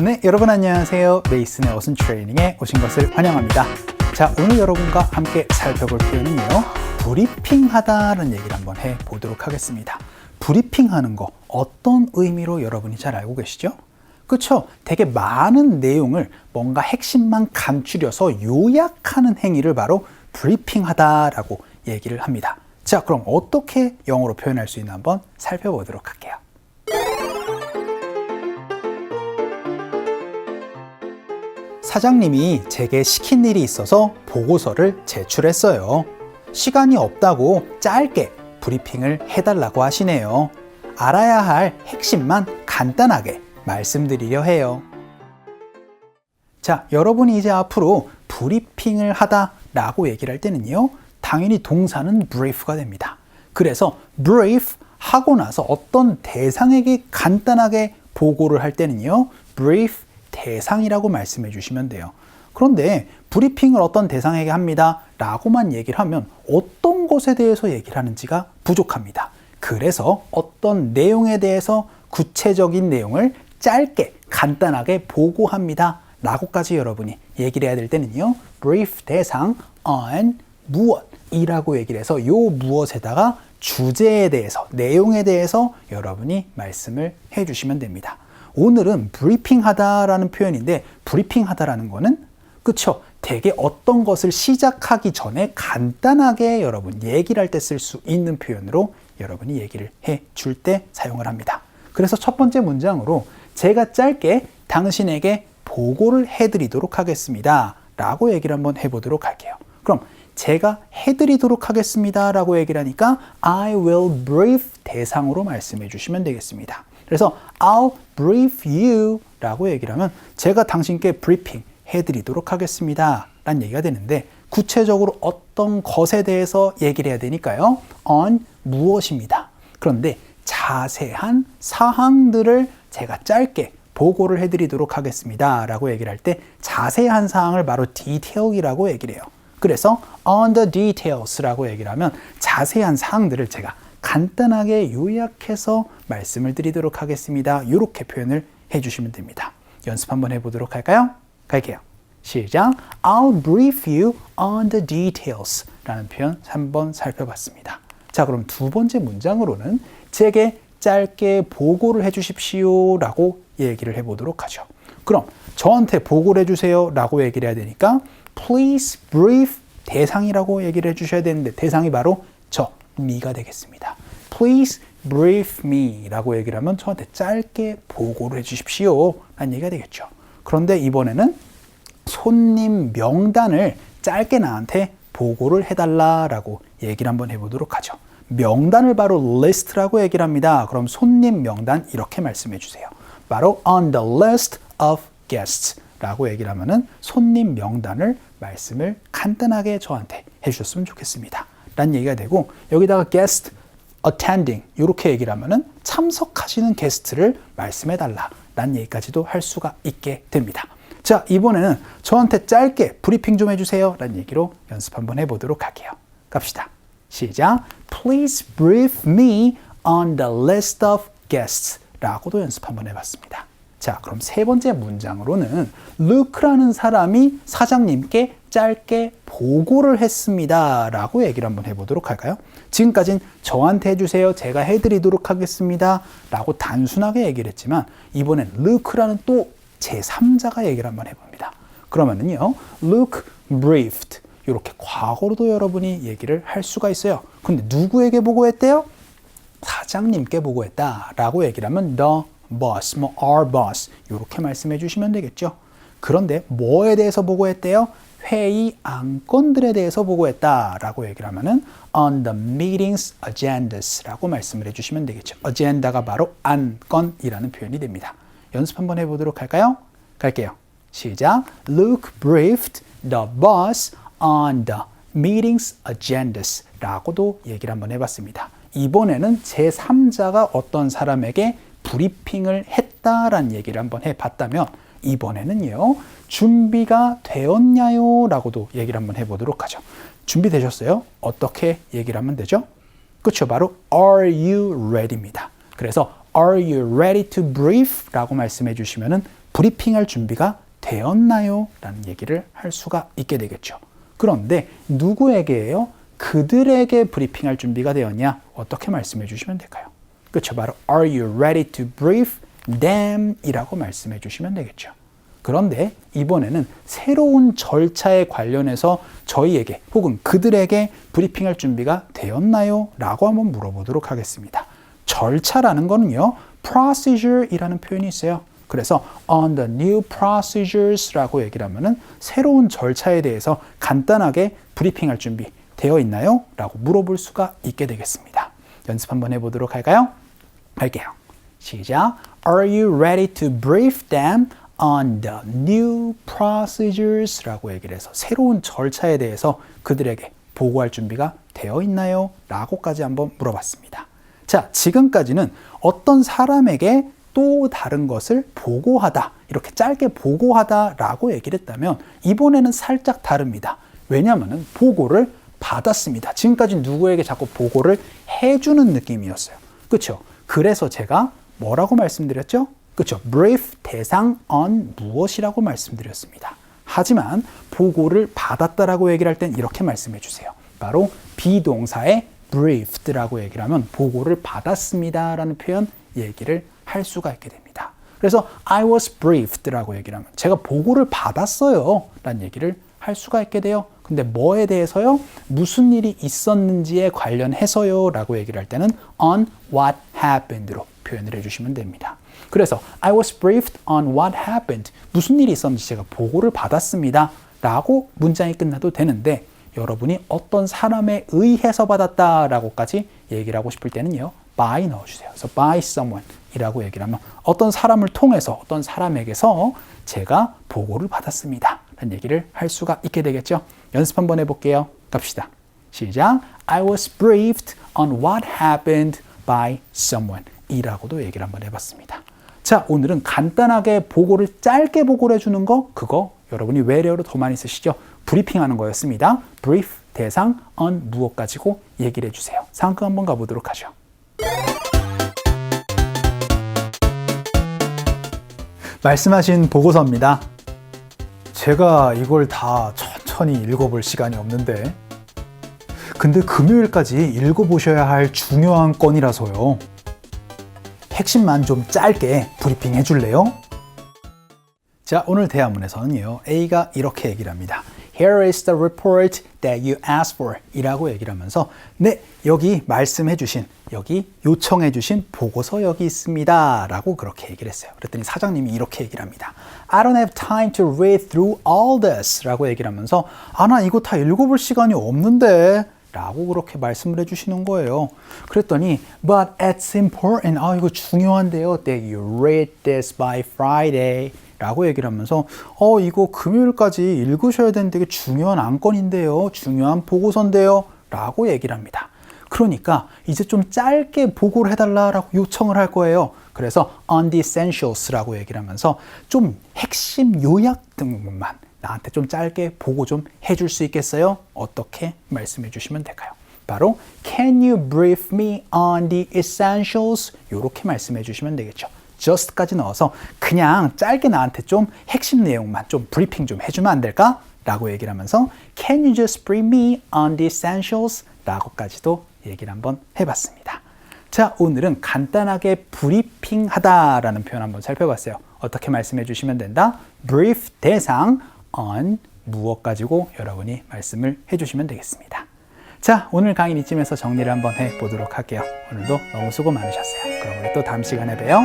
네, 여러분 안녕하세요. 메이슨의 어순 트레이닝에 오신 것을 환영합니다. 자, 오늘 여러분과 함께 살펴볼 표현은요, 브리핑하다라는 얘기를 한번 해보도록 하겠습니다. 브리핑하는 거 어떤 의미로 여러분이 잘 알고 계시죠? 그쵸? 되게 많은 내용을 뭔가 핵심만 감추려서 요약하는 행위를 바로 브리핑하다라고 얘기를 합니다. 자, 그럼 어떻게 영어로 표현할 수 있나 한번 살펴보도록 할게요. 사장님이 제게 시킨 일이 있어서 보고서를 제출했어요. 시간이 없다고 짧게 브리핑을 해달라고 하시네요. 알아야 할 핵심만 간단하게 말씀드리려 해요. 자, 여러분이 이제 앞으로 브리핑을 하다라고 얘기를 할 때는요, 당연히 동사는 brief가 됩니다. 그래서 brief 하고 나서 어떤 대상에게 간단하게 보고를 할 때는요, brief 대상이라고 말씀해 주시면 돼요. 그런데 브리핑을 어떤 대상에게 합니다 라고만 얘기를 하면 어떤 것에 대해서 얘기를 하는지가 부족합니다. 그래서 어떤 내용에 대해서 구체적인 내용을 짧게 간단하게 보고합니다 라고까지 여러분이 얘기를 해야 될 때는요, brief 대상 on 무엇이라고 얘기를 해서 요 무엇에다가 주제에 대해서, 내용에 대해서 여러분이 말씀을 해 주시면 됩니다. 오늘은 브리핑하다라는 표현인데, 브리핑하다라는 거는 그쵸? 되게 어떤 것을 시작하기 전에 간단하게 여러분 얘기를 할 때 쓸 수 있는 표현으로 여러분이 얘기를 해 줄 때 사용을 합니다. 그래서 첫 번째 문장으로 제가 짧게 당신에게 보고를 해드리도록 하겠습니다 라고 얘기를 한번 해보도록 할게요. 그럼 제가 해드리도록 하겠습니다 라고 얘기를 하니까 I will brief 대상으로 말씀해 주시면 되겠습니다. 그래서 I'll brief you 라고 얘기를 하면 제가 당신께 브리핑 해드리도록 하겠습니다 라는 얘기가 되는데, 구체적으로 어떤 것에 대해서 얘기를 해야 되니까요, on 무엇입니다. 그런데 자세한 사항들을 제가 짧게 보고를 해드리도록 하겠습니다 라고 얘기를 할 때 자세한 사항을 바로 detail이라고 얘기를 해요. 그래서 on the details 라고 얘기를 하면 자세한 사항들을 제가 간단하게 요약해서 말씀을 드리도록 하겠습니다. 이렇게 표현을 해주시면 됩니다. 연습 한번 해보도록 할까요? 갈게요. 시작. I'll brief you on the details 라는 표현 한번 살펴봤습니다. 자, 그럼 두 번째 문장으로는 제게 짧게 보고를 해주십시오 라고 얘기를 해보도록 하죠. 그럼 저한테 보고를 해주세요 라고 얘기를 해야 되니까 Please brief 대상이라고 얘기를 해주셔야 되는데, 대상이 바로 me가 되겠습니다. Please brief me 라고 얘기를 하면 저한테 짧게 보고를 해주십시오 라는 얘기가 되겠죠. 그런데 이번에는 손님 명단을 짧게 나한테 보고를 해달라라고 얘기를 한번 해보도록 하죠. 명단을 바로 list라고 얘기를 합니다. 그럼 손님 명단 이렇게 말씀해 주세요. 바로 on the list of guests 라고 얘기를 하면은 손님 명단을 말씀을 간단하게 저한테 해주셨으면 좋겠습니다 라는 얘기가 되고, 여기다가 guest attending 이렇게 얘기를 하면은 참석하시는 게스트를 말씀해 달라 라는 얘기까지도 할 수가 있게 됩니다. 자, 이번에는 저한테 짧게 브리핑 좀 해주세요 라는 얘기로 연습 한번 해보도록 할게요. 갑시다. 시작. Please brief me on the list of guests 라고도 연습 한번 해봤습니다. 자, 그럼 세 번째 문장으로는 루크라는 사람이 사장님께 짧게 보고를 했습니다 라고 얘기를 한번 해보도록 할까요? 지금까지는 저한테 해주세요, 제가 해드리도록 하겠습니다 라고 단순하게 얘기를 했지만, 이번엔 루크라는 또 제3자가 얘기를 한번 해봅니다. 그러면은요, Luke briefed 이렇게 과거로도 여러분이 얘기를 할 수가 있어요. 근데 누구에게 보고했대요? 사장님께 보고했다 라고 얘기를 하면 the boss, our boss 이렇게 말씀해 주시면 되겠죠. 그런데 뭐에 대해서 보고했대요? 회의 안건들에 대해서 보고했다 라고 얘기를 하면은 on the meeting's agendas 라고 말씀을 해주시면 되겠죠. agenda가 바로 안건이라는 표현이 됩니다. 연습 한번 해보도록 할까요? 갈게요. 시작. Luke briefed the boss on the meeting's agendas 라고도 얘기를 한번 해봤습니다. 이번에는 제3자가 어떤 사람에게 브리핑을 했다라는 얘기를 한번 해봤다면, 이번에는요, 준비가 되었냐요? 라고도 얘기를 한번 해보도록 하죠. 준비되셨어요? 어떻게 얘기를 하면 되죠? 그렇죠. 바로 Are you ready입니다. 그래서 Are you ready to brief? 라고 말씀해 주시면은 브리핑할 준비가 되었나요? 라는 얘기를 할 수가 있게 되겠죠. 그런데 누구에게요? 그들에게 브리핑할 준비가 되었냐? 어떻게 말씀해 주시면 될까요? 그렇죠. 바로 Are you ready to brief them? 이라고 말씀해 주시면 되겠죠. 그런데 이번에는 새로운 절차에 관련해서 저희에게 혹은 그들에게 브리핑할 준비가 되었나요? 라고 한번 물어보도록 하겠습니다. 절차라는 거는요, procedure이라는 표현이 있어요. 그래서 on the new procedures라고 얘기를 하면은 새로운 절차에 대해서 간단하게 브리핑할 준비 되어 있나요? 라고 물어볼 수가 있게 되겠습니다. 연습 한번 해보도록 할까요? 할게요. 시작. Are you ready to brief them on the new procedures? 라고 얘기를 해서 새로운 절차에 대해서 그들에게 보고할 준비가 되어 있나요? 라고까지 한번 물어봤습니다. 자, 지금까지는 어떤 사람에게 또 다른 것을 보고하다, 이렇게 짧게 보고하다 라고 얘기를 했다면 이번에는 살짝 다릅니다. 왜냐하면 보고를 받았습니다. 지금까지 누구에게 자꾸 보고를 해주는 느낌이었어요. 그렇죠? 그래서 제가 뭐라고 말씀드렸죠? 그렇죠? brief 대상 on 무엇이라고 말씀드렸습니다. 하지만 보고를 받았다라고 얘기를 할 땐 이렇게 말씀해 주세요. 바로 비동사의 briefed라고 얘기를 하면 보고를 받았습니다 라는 표현 얘기를 할 수가 있게 됩니다. 그래서 I was briefed라고 얘기를 하면 제가 보고를 받았어요 라는 얘기를 할 수가 있게 돼요. 근데 뭐에 대해서요? 무슨 일이 있었는지에 관련해서요 라고 얘기를 할 때는 on what happened로 표현을 해주시면 됩니다. 그래서 I was briefed on what happened. 무슨 일이 있었는지 제가 보고를 받았습니다 라고 문장이 끝나도 되는데 여러분이 어떤 사람에 의해서 받았다라고까지 얘기를 하고 싶을 때는요, by 넣어주세요. 그래서 by someone 이라고 얘기를 하면 어떤 사람을 통해서 어떤 사람에게서 제가 보고를 받았습니다 라는 얘기를 할 수가 있게 되겠죠. 연습 한번 해볼게요. 갑시다. 시작. I was briefed on what happened by someone 이라고도 얘기를 한번 해봤습니다. 자, 오늘은 간단하게 보고를 짧게 보고를 해주는 거, 그거 여러분이 외래어로 더 많이 쓰시죠. 브리핑하는 거였습니다. brief 대상 on 무엇 가지고 얘기를 해주세요. 상황극 한번 가보도록 하죠. 말씀하신 보고서입니다. 제가 이걸 다 천천히 읽어볼 시간이 없는데 근데 금요일까지 읽어보셔야 할 중요한 건이라서요. 핵심만 좀 짧게 브리핑 해줄래요? 자, 오늘 대화문에서는요, A가 이렇게 얘기를 합니다. Here is the report that you asked for 이라고 얘기를 하면서 네, 여기 말씀해 주신, 여기 요청해 주신 보고서 여기 있습니다 라고 그렇게 얘기를 했어요. 그랬더니 사장님이 이렇게 얘기를 합니다. I don't have time to read through all this 라고 얘기를 하면서 나 이거 다 읽어볼 시간이 없는데 라고 그렇게 말씀을 해주시는 거예요. 그랬더니 But it's important. 이거 중요한데요. That you read this by Friday 라고 얘기를 하면서 이거 금요일까지 읽으셔야 되는데 되게 중요한 안건인데요. 중요한 보고서인데요. 라고 얘기를 합니다. 그러니까 이제 좀 짧게 보고를 해달라고 요청을 할 거예요. 그래서 on the essentials라고 얘기를 하면서 좀 핵심 요약 등만 나한테 좀 짧게 보고 좀 해줄 수 있겠어요? 어떻게 말씀해 주시면 될까요? 바로 Can you brief me on the essentials? 이렇게 말씀해 주시면 되겠죠. just까지 넣어서 그냥 짧게 나한테 좀 핵심 내용만 좀 브리핑 좀 해주면 안 될까? 라고 얘기를 하면서 Can you just brief me on the essentials? 라고까지도 얘기를 한번 해봤습니다. 자, 오늘은 간단하게 브리핑하다라는 표현 한번 살펴봤어요. 어떻게 말씀해 주시면 된다? brief 대상 on 무엇 가지고 여러분이 말씀을 해주시면 되겠습니다. 자, 오늘 강의는 이쯤에서 정리를 한번 해보도록 할게요. 오늘도 너무 수고 많으셨어요. 그럼 우리 또 다음 시간에 봬요.